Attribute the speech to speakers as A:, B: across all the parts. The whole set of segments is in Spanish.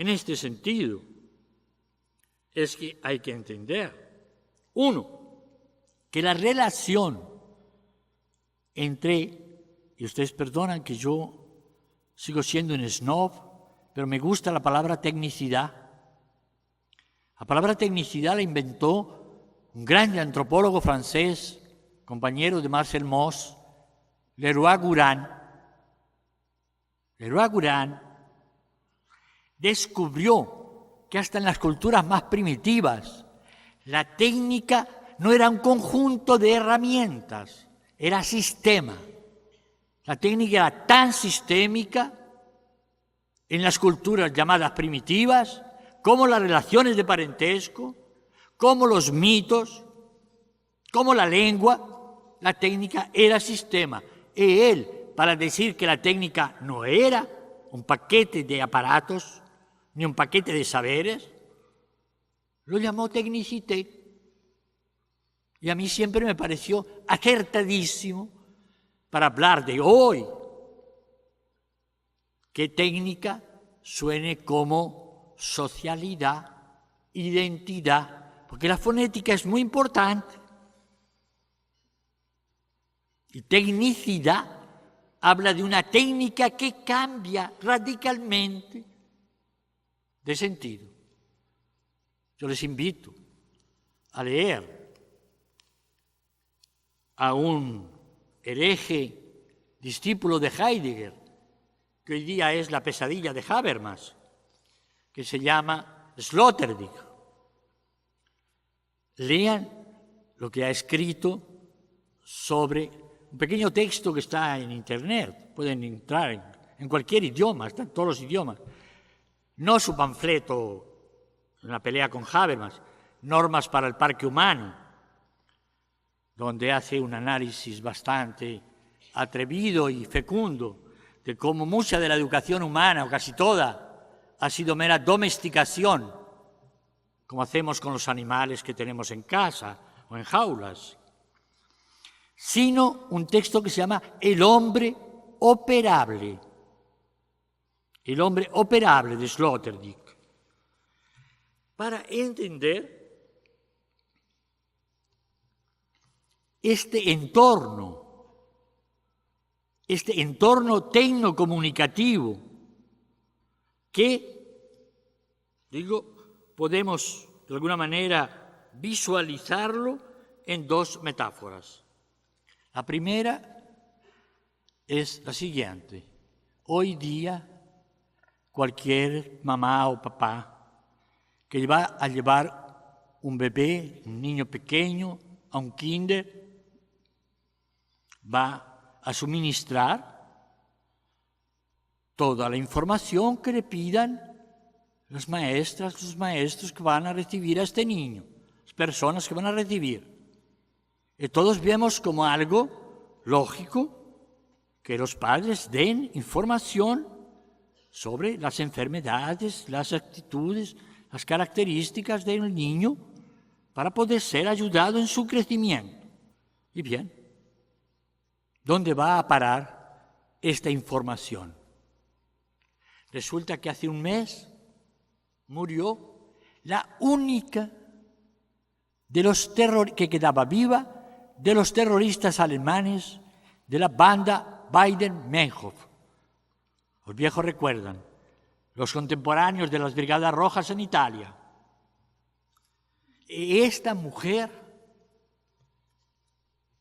A: En este sentido, es que hay que entender, uno, que la relación entre, y ustedes perdonan que yo sigo siendo un snob, pero me gusta la palabra tecnicidad. La palabra tecnicidad la inventó un grande antropólogo francés, compañero de Marcel Mauss, Leroi-Gourhan. Leroi-Gourhan descubrió que hasta en las culturas más primitivas la técnica no era un conjunto de herramientas, era sistema. La técnica era tan sistémica en las culturas llamadas primitivas como las relaciones de parentesco, como los mitos, como la lengua. La técnica era sistema. Y él, para decir que la técnica no era un paquete de aparatos ni un paquete de saberes, lo llamó tecnicité. Y a mí siempre me pareció acertadísimo para hablar de hoy que técnica suene como socialidad, identidad, porque la fonética es muy importante. Y tecnicidad habla de una técnica que cambia radicalmente de sentido. Yo les invito a leer a un hereje discípulo de Heidegger, que hoy día es la pesadilla de Habermas, que se llama Sloterdijk. Lean lo que ha escrito sobre un pequeño texto que está en Internet. Pueden entrar en cualquier idioma, están todos los idiomas. No su panfleto, una pelea con Habermas, Normas para el Parque Humano, donde hace un análisis bastante atrevido y fecundo de cómo mucha de la educación humana, o casi toda, ha sido mera domesticación, como hacemos con los animales que tenemos en casa o en jaulas, sino un texto que se llama El hombre operable. El hombre operable de Sloterdijk. Para entender este entorno tecnocomunicativo que, podemos de alguna manera visualizarlo en dos metáforas. La primera es la siguiente. Hoy día, cualquier mamá o papá que va a llevar un bebé, un niño pequeño, a un kinder, va a suministrar toda la información que le pidan las maestras, los maestros que van a recibir a este niño, las personas que van a recibir. Y todos vemos como algo lógico que los padres den información sobre las enfermedades, las actitudes, las características del niño para poder ser ayudado en su crecimiento. Y bien, ¿dónde va a parar esta información? Resulta que hace un mes murió la única que quedaba viva de los terroristas alemanes de la banda Baden-Meinhof. Los viejos recuerdan, los contemporáneos de las Brigadas Rojas en Italia. Y esta mujer,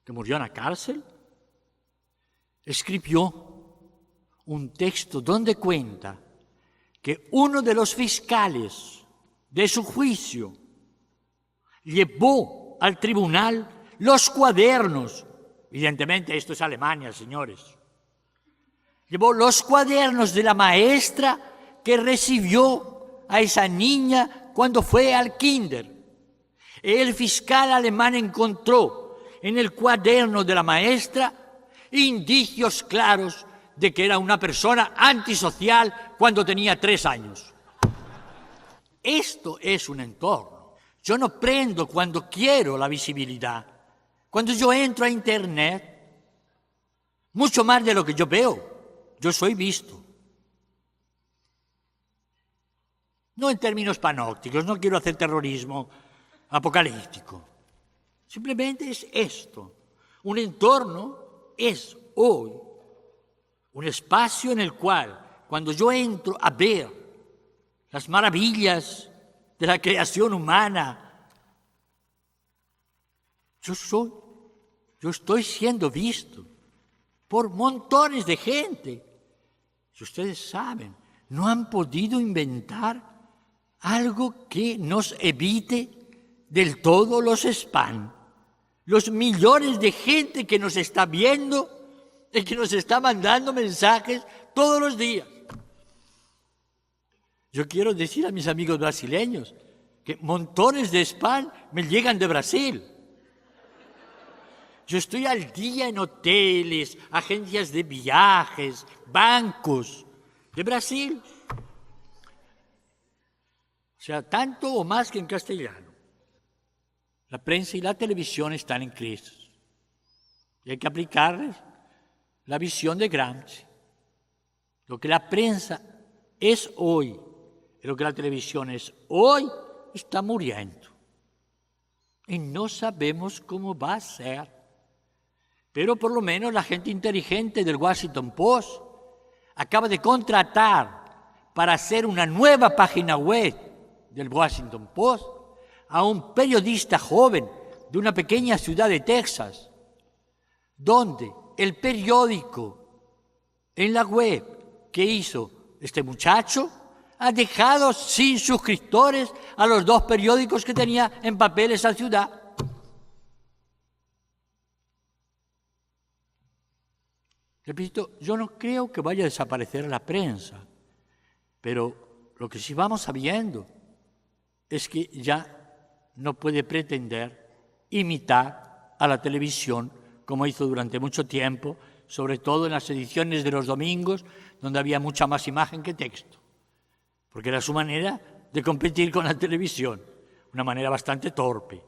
A: que murió en la cárcel, escribió un texto donde cuenta que uno de los fiscales de su juicio llevó al tribunal los cuadernos. Evidentemente esto es Alemania, señores. Llevó los cuadernos de la maestra que recibió a esa niña cuando fue al kinder. El fiscal alemán encontró en el cuaderno de la maestra indicios claros de que era una persona antisocial cuando tenía 3 años. Esto es un entorno. Yo no prendo cuando quiero la visibilidad. Cuando yo entro a Internet, mucho más de lo que yo veo, yo soy visto. No en términos panópticos, no quiero hacer terrorismo apocalíptico. Simplemente es esto. Un entorno es hoy un espacio en el cual, cuando yo entro a ver las maravillas de la creación humana, yo estoy siendo visto por montones de gente. Si ustedes saben, no han podido inventar algo que nos evite del todo los spam. Los millones de gente que nos está viendo y que nos está mandando mensajes todos los días. Yo quiero decir a mis amigos brasileños que montones de spam me llegan de Brasil. Yo estoy al día en hoteles, agencias de viajes, bancos de Brasil. O sea, tanto o más que en castellano. La prensa y la televisión están en crisis. Y hay que aplicarles la visión de Gramsci. Lo que la prensa es hoy y lo que la televisión es hoy está muriendo. Y no sabemos cómo va a ser. Pero por lo menos la gente inteligente del Washington Post acaba de contratar para hacer una nueva página web del Washington Post a un periodista joven de una pequeña ciudad de Texas, donde el periódico en la web que hizo este muchacho ha dejado sin suscriptores a los 2 periódicos que tenía en papel esa ciudad. Repito, yo no creo que vaya a desaparecer la prensa, pero lo que sí vamos sabiendo es que ya no puede pretender imitar a la televisión como hizo durante mucho tiempo, sobre todo en las ediciones de los domingos, donde había mucha más imagen que texto, porque era su manera de competir con la televisión, una manera bastante torpe.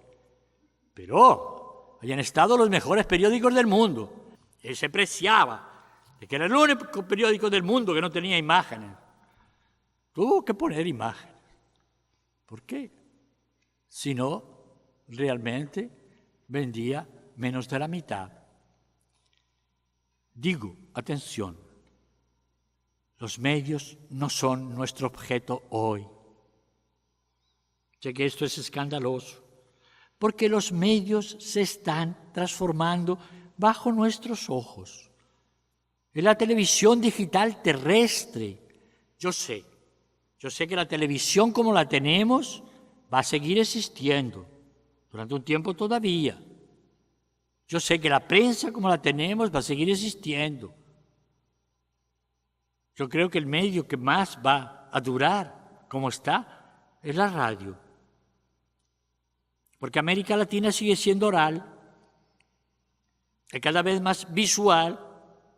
A: Pero hayan estado los mejores periódicos del mundo, y se preciaba de que era el único periódico del mundo que no tenía imágenes. Tuvo que poner imágenes. ¿Por qué? Si no, realmente vendía menos de la mitad. Digo, atención, los medios no son nuestro objeto hoy. Sé que esto es escandaloso, porque los medios se están transformando bajo nuestros ojos. En la televisión digital terrestre, yo sé que la televisión como la tenemos va a seguir existiendo durante un tiempo todavía. Yo sé que la prensa como la tenemos va a seguir existiendo. Yo creo que el medio que más va a durar como está es la radio. Porque América Latina sigue siendo oral, es cada vez más visual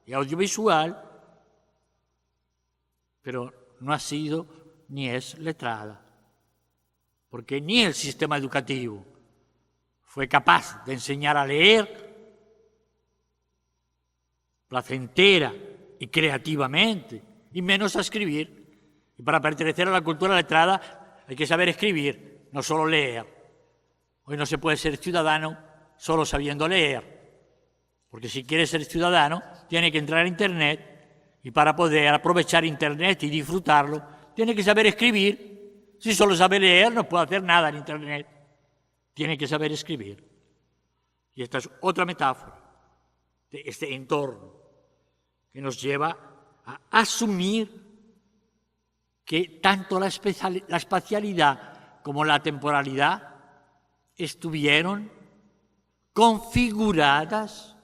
A: y audiovisual, pero no ha sido ni es letrada, porque ni el sistema educativo fue capaz de enseñar a leer placentera y creativamente, y menos a escribir. Y para pertenecer a la cultura letrada hay que saber escribir, no solo leer. Hoy no se puede ser ciudadano solo sabiendo leer, porque si quiere ser ciudadano tiene que entrar a Internet, y para poder aprovechar Internet y disfrutarlo tiene que saber escribir. Si solo sabe leer no puede hacer nada en Internet, tiene que saber escribir. Y esta es otra metáfora de este entorno que nos lleva a asumir que tanto la espacialidad como la temporalidad estuvieron configuradas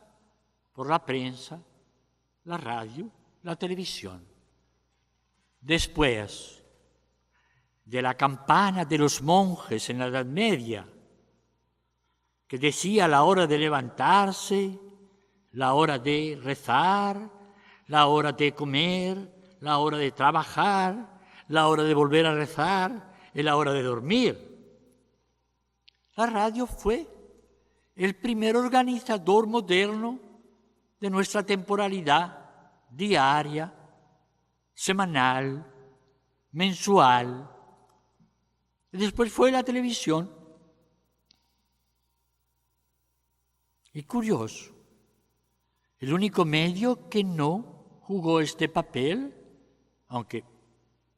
A: por la prensa, la radio, la televisión. Después de la campana de los monjes en la Edad Media, que decía la hora de levantarse, la hora de rezar, la hora de comer, la hora de trabajar, la hora de volver a rezar y la hora de dormir. La radio fue el primer organizador moderno de nuestra temporalidad diaria, semanal, mensual, Y después fue la televisión. Y curioso, el único medio que no jugó este papel, aunque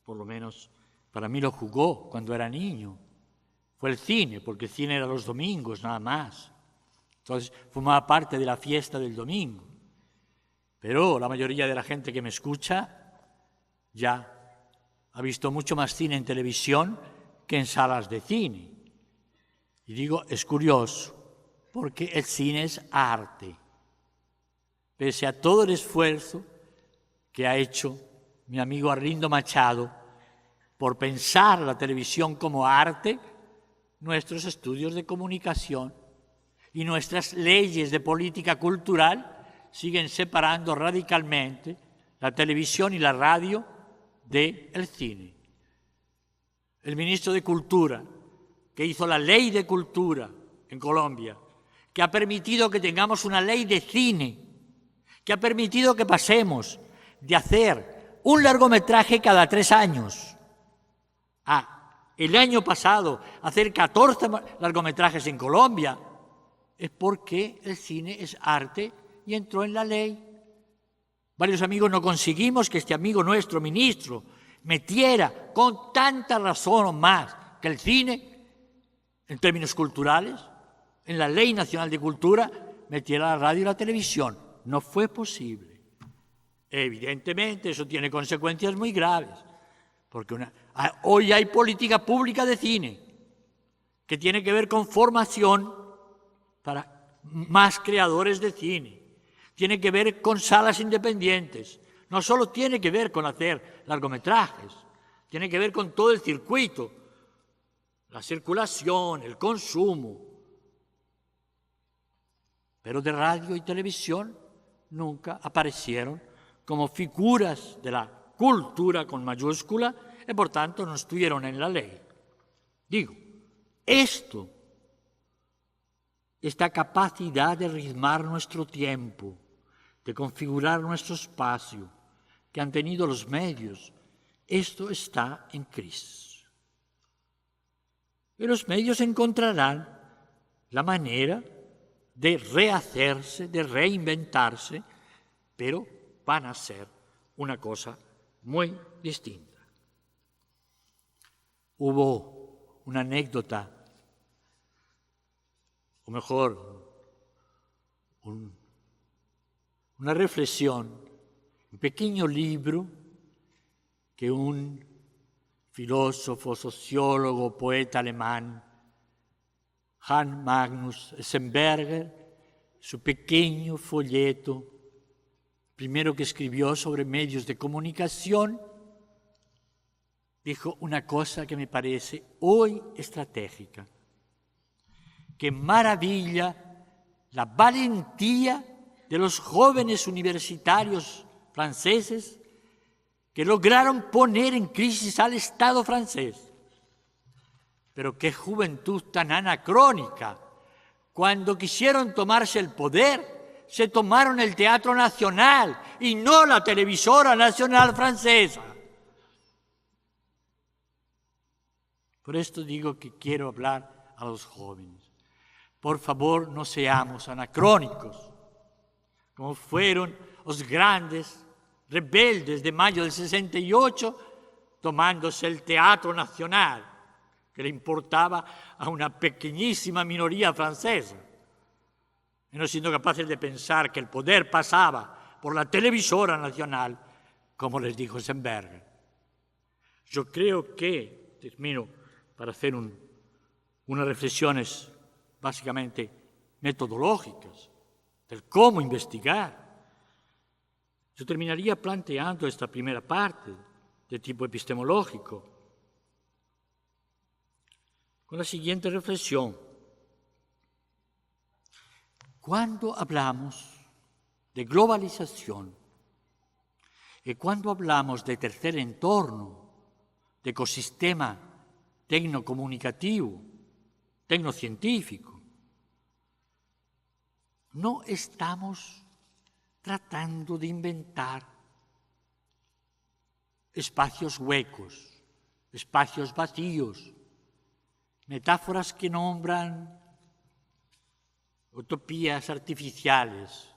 A: por lo menos para mí lo jugó cuando era niño, fue el cine, porque el cine era los domingos nada más. Entonces formaba parte de la fiesta del domingo. Pero la mayoría de la gente que me escucha ya ha visto mucho más cine en televisión que en salas de cine. Y digo, es curioso, porque el cine es arte. Pese a todo el esfuerzo que ha hecho mi amigo Arlindo Machado por pensar la televisión como arte, nuestros estudios de comunicación y nuestras leyes de política cultural siguen separando radicalmente la televisión y la radio del cine. El ministro de Cultura, que hizo la ley de cultura en Colombia, que ha permitido que tengamos una ley de cine, que ha permitido que pasemos de hacer un largometraje cada 3 años a el año pasado hacer 14 largometrajes en Colombia, es porque el cine es arte y entró en la ley. Varios amigos no conseguimos que este amigo nuestro, ministro, metiera con tanta razón o más que el cine, en términos culturales, en la Ley Nacional de Cultura, metiera la radio y la televisión. No fue posible. Evidentemente, eso tiene consecuencias muy graves, porque hoy hay política pública de cine que tiene que ver con formación para más creadores de cine. Tiene que ver con salas independientes. No solo tiene que ver con hacer largometrajes, tiene que ver con todo el circuito, la circulación, el consumo. Pero de radio y televisión nunca aparecieron como figuras de la cultura con mayúscula y por tanto no estuvieron en la ley. Digo, esta capacidad de ritmar nuestro tiempo, de configurar nuestro espacio, que han tenido los medios, esto está en crisis. Y los medios encontrarán la manera de rehacerse, de reinventarse, pero van a ser una cosa muy distinta. Hubo una anécdota, o mejor, una reflexión, un pequeño libro que un filósofo, sociólogo, poeta alemán, Hans Magnus Enzensberger, su pequeño folleto, primero que escribió sobre medios de comunicación, dijo una cosa que me parece hoy estratégica. Qué maravilla la valentía de los jóvenes universitarios franceses que lograron poner en crisis al Estado francés. Pero qué juventud tan anacrónica. Cuando quisieron tomarse el poder, se tomaron el Teatro Nacional y no la televisora nacional francesa. Por esto digo que quiero hablar a los jóvenes. Por favor, no seamos anacrónicos, como fueron los grandes rebeldes de mayo del 68, tomándose el Teatro Nacional, que le importaba a una pequeñísima minoría francesa, y no siendo capaces de pensar que el poder pasaba por la televisora nacional, como les dijo Enzensberger. Yo creo que, termino para hacer unas reflexiones básicamente metodológicas del cómo investigar. Yo terminaría planteando esta primera parte de tipo epistemológico con la siguiente reflexión. Cuando hablamos de globalización y cuando hablamos de tercer entorno, de ecosistema tecnocomunicativo, tecnocientífico, no estamos tratando de inventar espacios huecos, espacios vacíos, metáforas que nombran utopías artificiales.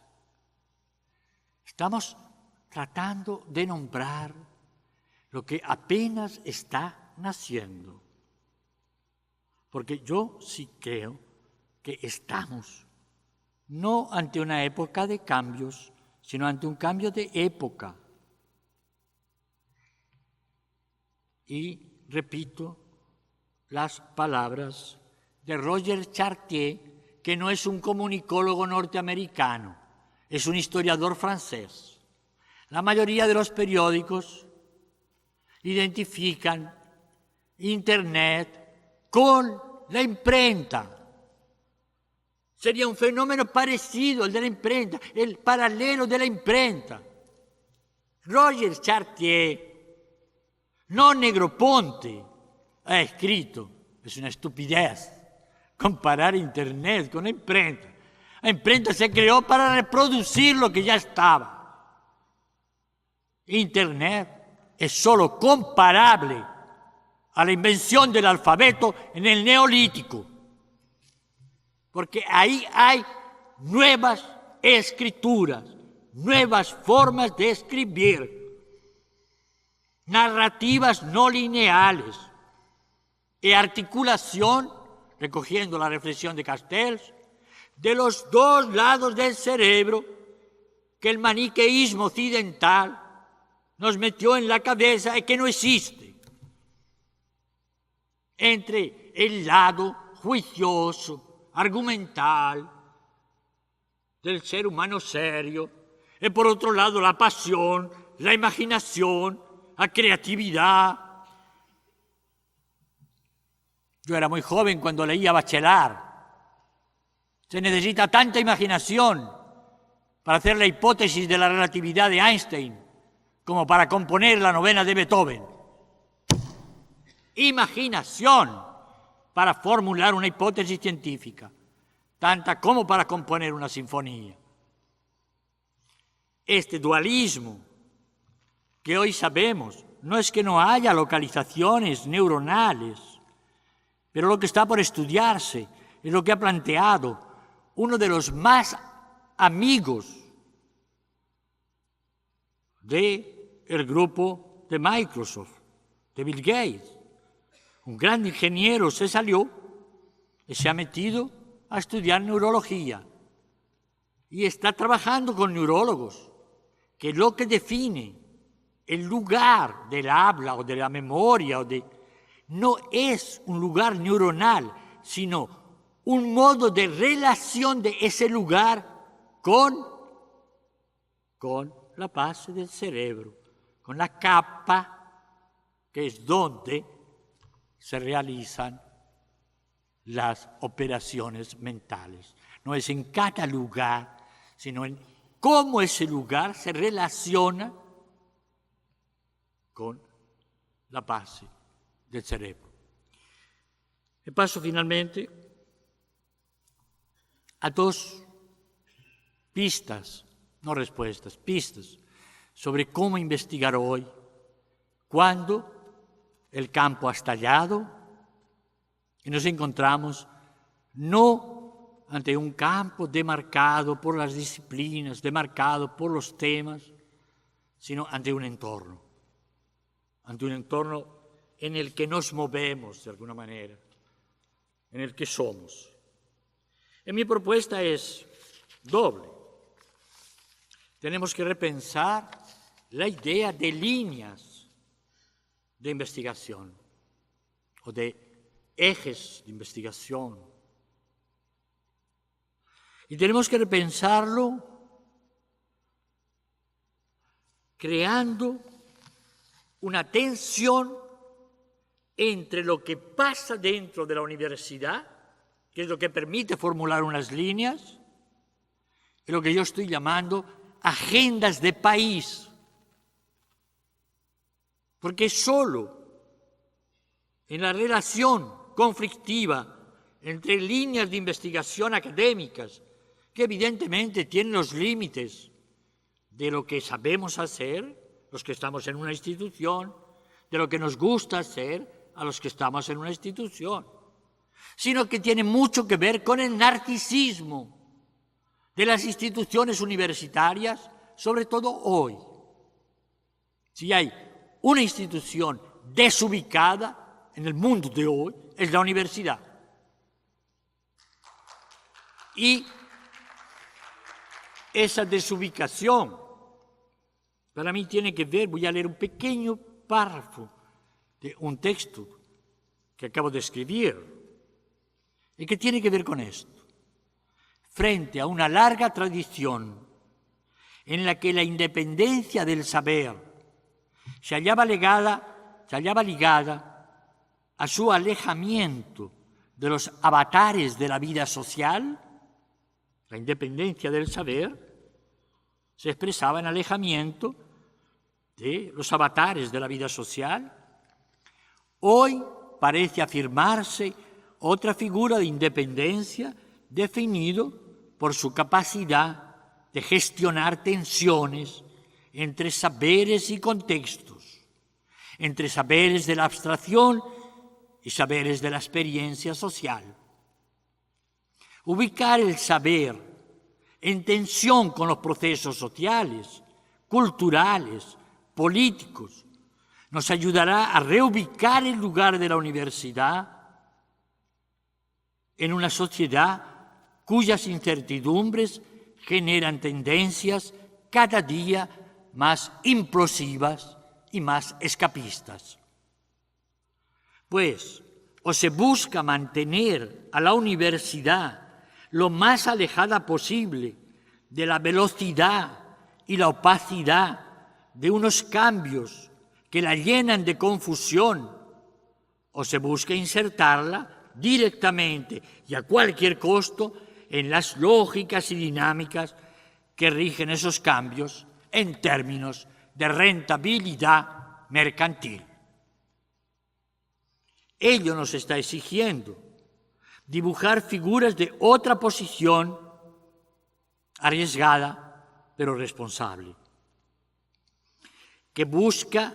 A: Estamos tratando de nombrar lo que apenas está naciendo. Porque yo sí creo que estamos no ante una época de cambios, sino ante un cambio de época. Y repito las palabras de Roger Chartier, que no es un comunicólogo norteamericano, es un historiador francés. La mayoría de los periódicos identifican Internet con la imprenta. Sería un fenómeno parecido al de la imprenta, el paralelo de la imprenta. Roger Chartier, no Negroponte, ha escrito, es una estupidez comparar Internet con la imprenta. La imprenta se creó para reproducir lo que ya estaba. Internet es solo comparable a la invención del alfabeto en el Neolítico, porque ahí hay nuevas escrituras, nuevas formas de escribir, narrativas no lineales y articulación, recogiendo la reflexión de Castells, de los dos lados del cerebro que el maniqueísmo occidental nos metió en la cabeza y que no existe. Entre el lado juicioso, argumental del ser humano serio y por otro lado la pasión, la imaginación, la creatividad. Yo era muy joven cuando leía Bachelard. Se necesita tanta imaginación para hacer la hipótesis de la relatividad de Einstein como para componer la novena de Beethoven. Imaginación para formular una hipótesis científica, tanta como para componer una sinfonía. Este dualismo que hoy sabemos no es que no haya localizaciones neuronales, pero lo que está por estudiarse es lo que ha planteado uno de los más amigos del grupo de Microsoft, de Bill Gates. Un gran ingeniero se salió y se ha metido a estudiar neurología y está trabajando con neurólogos, que lo que define el lugar del habla o de la memoria no es un lugar neuronal, sino un modo de relación de ese lugar con la base del cerebro, con la capa, que es donde se realizan las operaciones mentales. No es en cada lugar, sino en cómo ese lugar se relaciona con la base del cerebro. E paso finalmente a dos pistas, no respuestas, pistas sobre cómo investigar hoy, cuando el campo ha estallado y nos encontramos no ante un campo demarcado por las disciplinas, demarcado por los temas, sino ante un entorno en el que nos movemos de alguna manera, en el que somos. Y mi propuesta es doble. Tenemos que repensar la idea de líneas de investigación o de ejes de investigación. Y tenemos que repensarlo creando una tensión entre lo que pasa dentro de la universidad, que es lo que permite formular unas líneas, y lo que yo estoy llamando agendas de país. Porque solo en la relación conflictiva entre líneas de investigación académicas, que evidentemente tienen los límites de lo que sabemos hacer, los que estamos en una institución, de lo que nos gusta hacer a los que estamos en una institución, sino que tiene mucho que ver con el narcisismo de las instituciones universitarias, sobre todo hoy. Si hay una institución desubicada en el mundo de hoy, es la universidad. Y esa desubicación para mí tiene que ver, voy a leer un pequeño párrafo de un texto que acabo de escribir y que tiene que ver con esto. Frente a una larga tradición en la que la independencia del saber se hallaba ligada a su alejamiento de los avatares de la vida social, la independencia del saber se expresaba en alejamiento de los avatares de la vida social. Hoy parece afirmarse otra figura de independencia definido por su capacidad de gestionar tensiones entre saberes y contextos, entre saberes de la abstracción y saberes de la experiencia social. Ubicar el saber en tensión con los procesos sociales, culturales, políticos, nos ayudará a reubicar el lugar de la universidad en una sociedad cuyas incertidumbres generan tendencias cada día más implosivas y más escapistas. Pues, o se busca mantener a la universidad lo más alejada posible de la velocidad y la opacidad de unos cambios que la llenan de confusión, o se busca insertarla directamente y a cualquier costo en las lógicas y dinámicas que rigen esos cambios en términos de rentabilidad mercantil. Ello nos está exigiendo dibujar figuras de otra posición, arriesgada pero responsable, que busca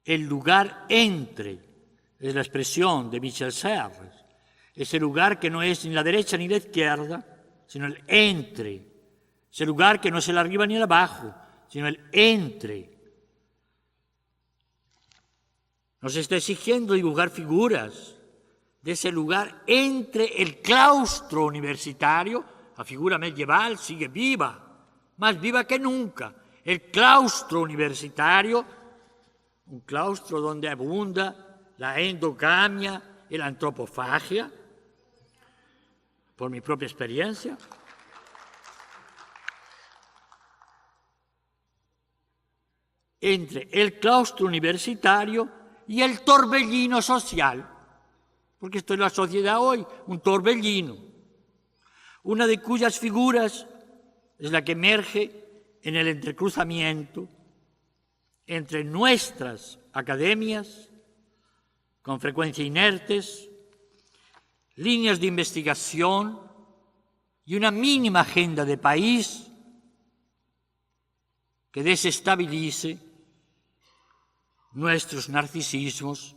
A: el lugar entre, es la expresión de Michel Serres, ese lugar que no es ni la derecha ni la izquierda, sino el entre, ese lugar que no es el arriba ni el abajo, sino el entre. Nos está exigiendo dibujar figuras de ese lugar entre el claustro universitario, la figura medieval sigue viva, más viva que nunca, el claustro universitario, un claustro donde abunda la endogamia y la antropofagia, por mi propia experiencia. Entre el claustro universitario y el torbellino social, porque esto es la sociedad hoy, un torbellino, una de cuyas figuras es la que emerge en el entrecruzamiento entre nuestras academias, con frecuencia inertes, líneas de investigación y una mínima agenda de país que desestabilice nuestros narcisismos,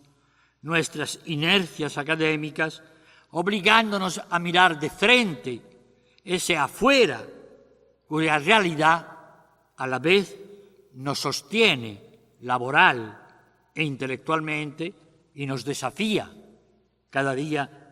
A: nuestras inercias académicas, obligándonos a mirar de frente ese afuera, cuya realidad a la vez nos sostiene laboral e intelectualmente y nos desafía cada día